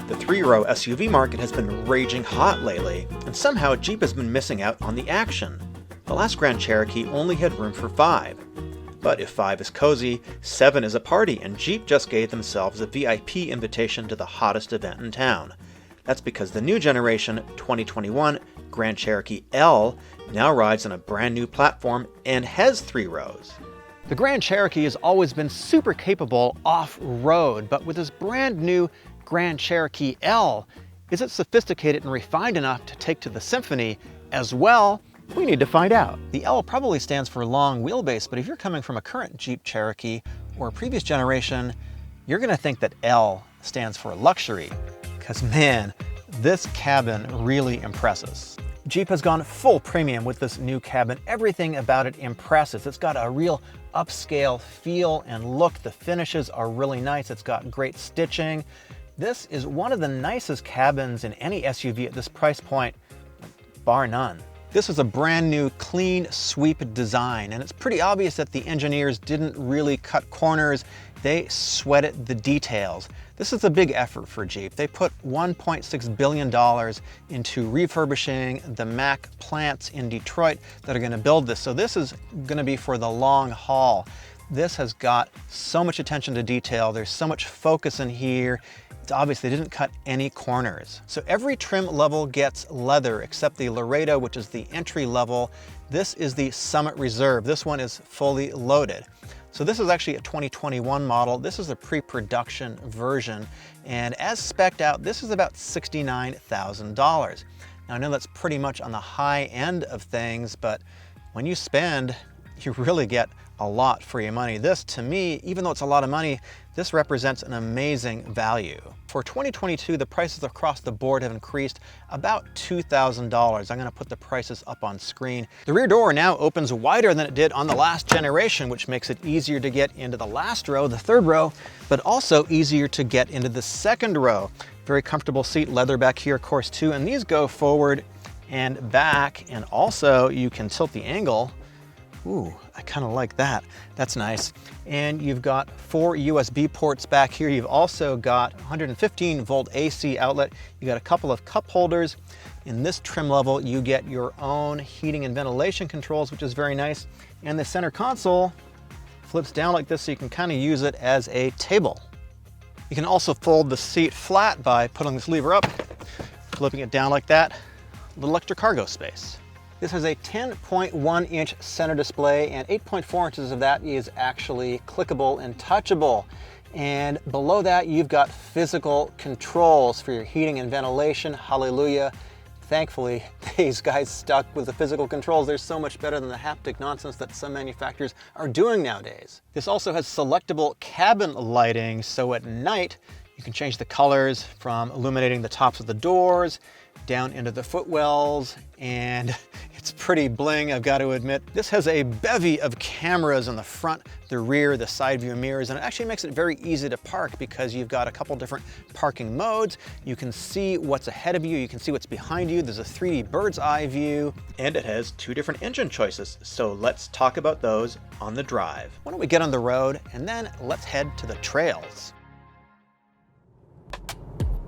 The three-row SUV market has been raging hot lately, and somehow Jeep has been missing out on the action. The last Grand Cherokee only had room for 5. But if 5 is cozy, 7 is a party, and Jeep just gave themselves a VIP invitation to the hottest event in town. That's because the new generation 2021 Grand Cherokee L now rides on a brand new platform and has 3 rows. The Grand Cherokee has always been super capable off-road, but with this brand new Grand Cherokee L, is it sophisticated and refined enough to take to the Symphony as well? We need to find out. The L probably stands for long wheelbase, but if you're coming from a current Jeep Cherokee or a previous generation, you're gonna think that L stands for luxury, because man, this cabin really impresses. Jeep has gone full premium with this new cabin. Everything about it impresses. It's got a real upscale feel and look. The finishes are really nice. It's got great stitching. This is one of the nicest cabins in any SUV at this price point, bar none. This is a brand new clean sweep design, and it's pretty obvious that the engineers didn't really cut corners. They sweated the details. This is a big effort for Jeep. They put $1.6 billion into refurbishing the Mack plants in Detroit that are going to build this. So this is going to be for the long haul. This has got so much attention to detail. There's so much focus in here. It's obvious they didn't cut any corners. So every trim level gets leather except the Laredo, which is the entry level. This is the Summit Reserve. This one is fully loaded. So this is actually a 2021 model. This is a pre-production version. And as spec'd out, this is about $69,000. Now I know that's pretty much on the high end of things, but when you spend, you really get a lot for your money. This, to me, even though it's a lot of money, this represents an amazing value. For 2022, the prices across the board have increased about $2,000. I'm gonna put the prices up on screen. The rear door now opens wider than it did on the last generation, which makes it easier to get into the last row, the third row, but also easier to get into the second row. Very comfortable seat, leather back here, of course, too, and these go forward and back, and also you can tilt the angle. Ooh, I kind of like that. That's nice. And you've got 4 USB ports back here. You've also got 115 volt AC outlet. You got a couple of cup holders. In this trim level, you get your own heating and ventilation controls, which is very nice. And the center console flips down like this, so you can kind of use it as a table. You can also fold the seat flat by putting this lever up, flipping it down like that. A little extra cargo space. This has a 10.1 inch center display, and 8.4 inches of that is actually clickable and touchable. And below that, you've got physical controls for your heating and ventilation. Hallelujah. Thankfully, these guys stuck with the physical controls. They're so much better than the haptic nonsense that some manufacturers are doing nowadays. This also has selectable cabin lighting, so at night, you can change the colors from illuminating the tops of the doors down into the footwells, and it's pretty bling, I've got to admit. This has a bevy of cameras in the front, the rear, the side view mirrors, and it actually makes it very easy to park because you've got a couple different parking modes. You can see what's ahead of you, you can see what's behind you. There's a 3D bird's eye view, and it has 2 different engine choices. So let's talk about those on the drive. Why don't we get on the road and then let's head to the trails.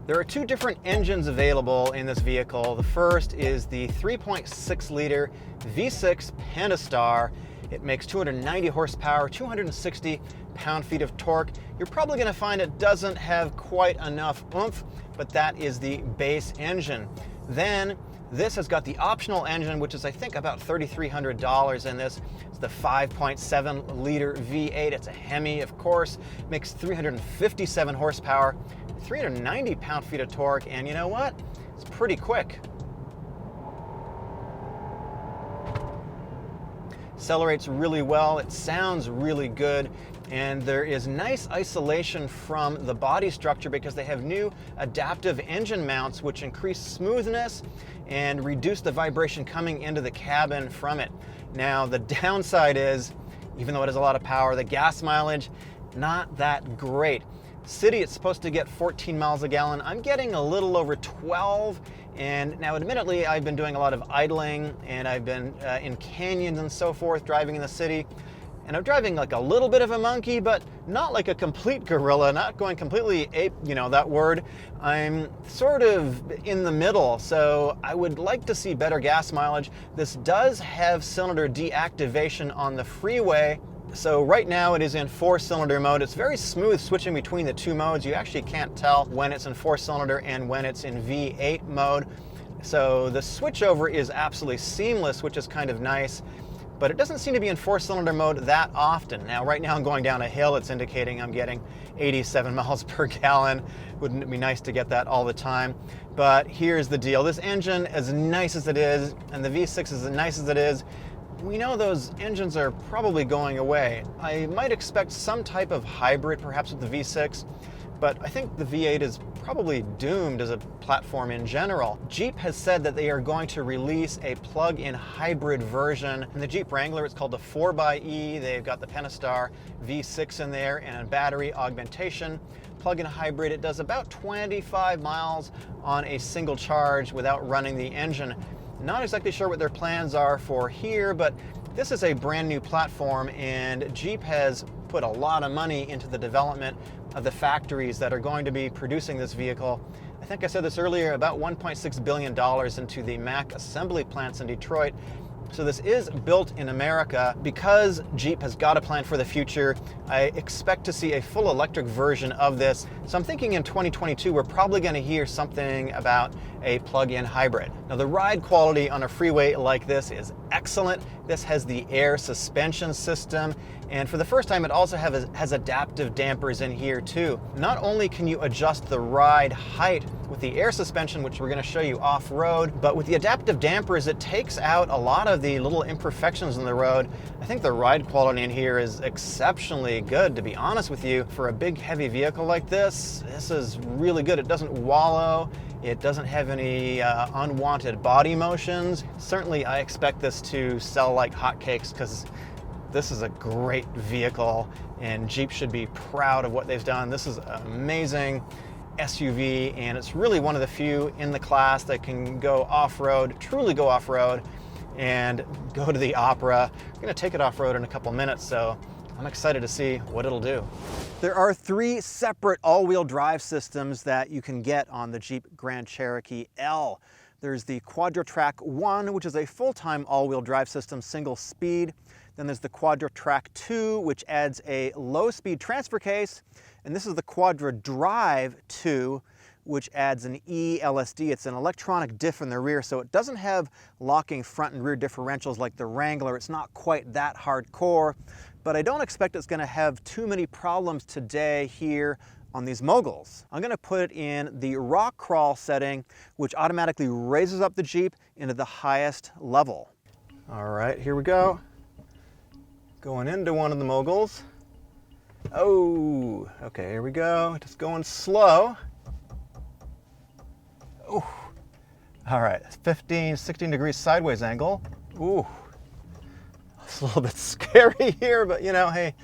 There are 2 different engines available in this vehicle. The first is the 3.6 liter V6 Pentastar. It makes 290 horsepower, 260 pound-feet of torque. You're probably gonna find it doesn't have quite enough oomph, but that is the base engine. Then this has got the optional engine, which is I think about $3,300 in this. It's the 5.7 liter V8. It's a Hemi, of course. Makes 357 horsepower, 390 pound-feet of torque, and you know what? It's pretty quick. Accelerates really well, it sounds really good, and there is nice isolation from the body structure because they have new adaptive engine mounts which increase smoothness and reduce the vibration coming into the cabin from it. Now the downside is, even though it has a lot of power, the gas mileage, not that great. City, it's supposed to get 14 miles a gallon. I'm getting a little over 12. And now admittedly, I've been doing a lot of idling and I've been in canyons and so forth, driving in the city. And I'm driving like a little bit of a monkey, but not like a complete gorilla, not going completely ape, you know, that word. I'm sort of in the middle, so I would like to see better gas mileage. This does have cylinder deactivation on the freeway. So right now it is in 4-cylinder mode. It's very smooth switching between the two modes. You actually can't tell when it's in 4-cylinder and when it's in V8 mode. So the switchover is absolutely seamless, which is kind of nice. But it doesn't seem to be in 4-cylinder mode that often. Now, right now I'm going down a hill. It's indicating I'm getting 87 miles per gallon. Wouldn't it be nice to get that all the time? But here's the deal. This engine, as nice as it is, and the V6 is as nice as it is, we know those engines are probably going away. I might expect some type of hybrid, perhaps with the V6, but I think the V8 is probably doomed as a platform in general. Jeep has said that they are going to release a plug-in hybrid version. In the Jeep Wrangler, it's called the 4xe. They've got the Pentastar V6 in there and a battery augmentation. Plug-in hybrid, it does about 25 miles on a single charge without running the engine. Not exactly sure what their plans are for here, but this is a brand new platform, and Jeep has put a lot of money into the development of the factories that are going to be producing this vehicle. I think I said this earlier, about $1.6 billion into the Mack assembly plants in Detroit. So this is built in America. Because Jeep has got a plan for the future, I expect to see a full electric version of this. So I'm thinking in 2022, we're probably going to hear something about a plug-in hybrid. Now, the ride quality on a freeway like this is excellent. This has the air suspension system, and for the first time, it also has adaptive dampers in here too. Not only can you adjust the ride height with the air suspension, which we're going to show you off-road, but with the adaptive dampers, it takes out a lot of the little imperfections in the road. I think the ride quality in here is exceptionally good, to be honest with you. For a big, heavy vehicle like this, this is really good. It doesn't wallow. It doesn't have any unwanted body motions. Certainly, I expect this to sell like hotcakes because this is a great vehicle, and Jeep should be proud of what they've done. This is an amazing SUV, and it's really one of the few in the class that can go off-road, truly go off-road, and go to the Opera. I'm gonna take it off-road in a couple minutes, so I'm excited to see what it'll do. There are 3 separate all-wheel drive systems that you can get on the Jeep Grand Cherokee L. There's the Quadra-Track 1, which is a full-time all-wheel drive system, single speed. Then there's the Quadra-Track 2, which adds a low-speed transfer case. And this is the Quadra-Drive 2, which adds an eLSD. It's an electronic diff in the rear, so it doesn't have locking front and rear differentials like the Wrangler. It's not quite that hardcore, but I don't expect it's gonna have too many problems today here on these moguls. I'm gonna put it in the rock crawl setting, which automatically raises up the Jeep into the highest level. All right, here we go. Going into one of the moguls. Oh, okay, here we go. Just going slow. Ooh. All right, 15, 16 degrees sideways angle. Ooh, it's a little bit scary here, but you know, hey,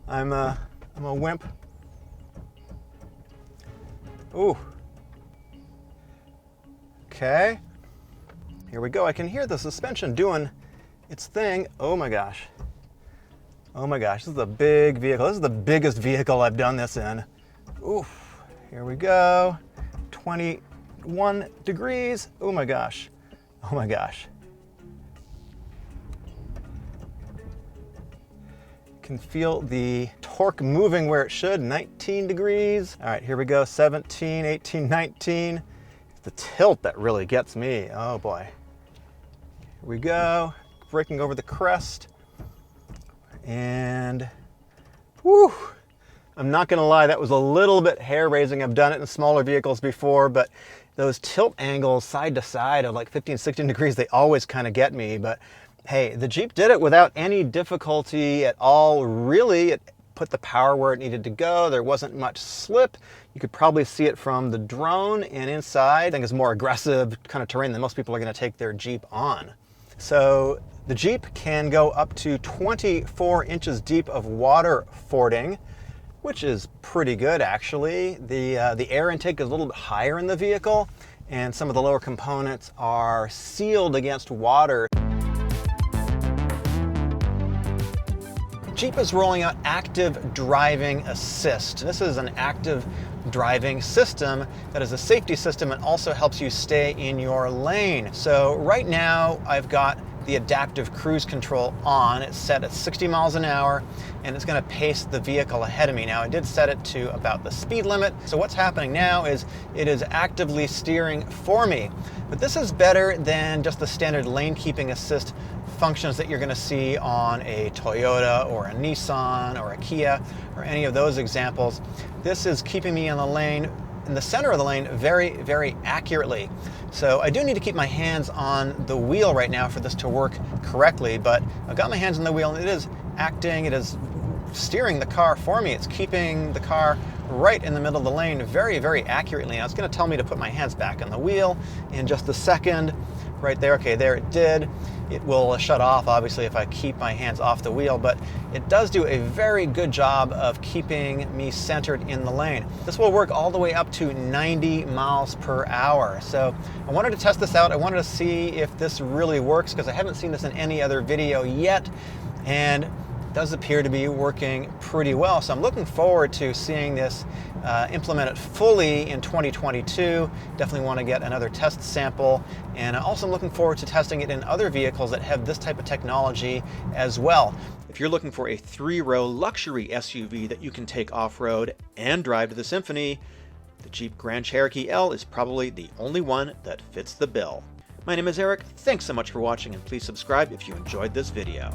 I'm a wimp. Ooh. Okay, here we go. I can hear the suspension doing its thing. Oh my gosh. Oh my gosh, this is a big vehicle. This is the biggest vehicle I've done this in. Oof, here we go. 21 degrees. Oh my gosh. Oh my gosh. Can feel the torque moving where it should. 19 degrees. All right, here we go. 17, 18, 19. It's the tilt that really gets me. Oh boy. Here we go. Braking over the crest. And whew, I'm not gonna lie, that was a little bit hair-raising. I've done it in smaller vehicles before, but those tilt angles side to side of like 15, 16 degrees, they always kind of get me. But hey, the Jeep did it without any difficulty at all. Really, it put the power where it needed to go. There wasn't much slip. You could probably see it from the drone, and inside, I think it's more aggressive kind of terrain than most people are gonna take their Jeep on. So the Jeep can go up to 24 inches deep of water fording, which is pretty good actually. The air intake is a little bit higher in the vehicle, and some of the lower components are sealed against water. Jeep is rolling out active driving assist. This is an active driving system that is a safety system and also helps you stay in your lane. So right now I've got the adaptive cruise control on. It's set at 60 miles an hour and it's going to pace the vehicle ahead of me. Now I did set it to about the speed limit. So what's happening now is it is actively steering for me. But this is better than just the standard lane keeping assist functions that you're going to see on a Toyota or a Nissan or a Kia or any of those examples. This is keeping me in the lane, in the center of the lane, very, very accurately. So I do need to keep my hands on the wheel right now for this to work correctly, but I've got my hands on the wheel and it is acting, it is steering the car for me. It's keeping the car right in the middle of the lane very, very accurately. Now it's going to tell me to put my hands back on the wheel in just a second. Right there, okay, there it did. It will shut off, obviously, if I keep my hands off the wheel, but it does do a very good job of keeping me centered in the lane. This will work all the way up to 90 miles per hour. So I wanted to test this out. I wanted to see if this really works because I haven't seen this in any other video yet, and it does appear to be working pretty well. So I'm looking forward to seeing this implemented fully in 2022. Definitely want to get another test sample, and also I'm looking forward to testing it in other vehicles that have this type of technology as well. If you're looking for a 3-row luxury SUV that you can take off-road and drive to the symphony, the Jeep Grand Cherokee L is probably the only one that fits the bill. My name is Eric. Thanks so much for watching, and please subscribe if you enjoyed this video.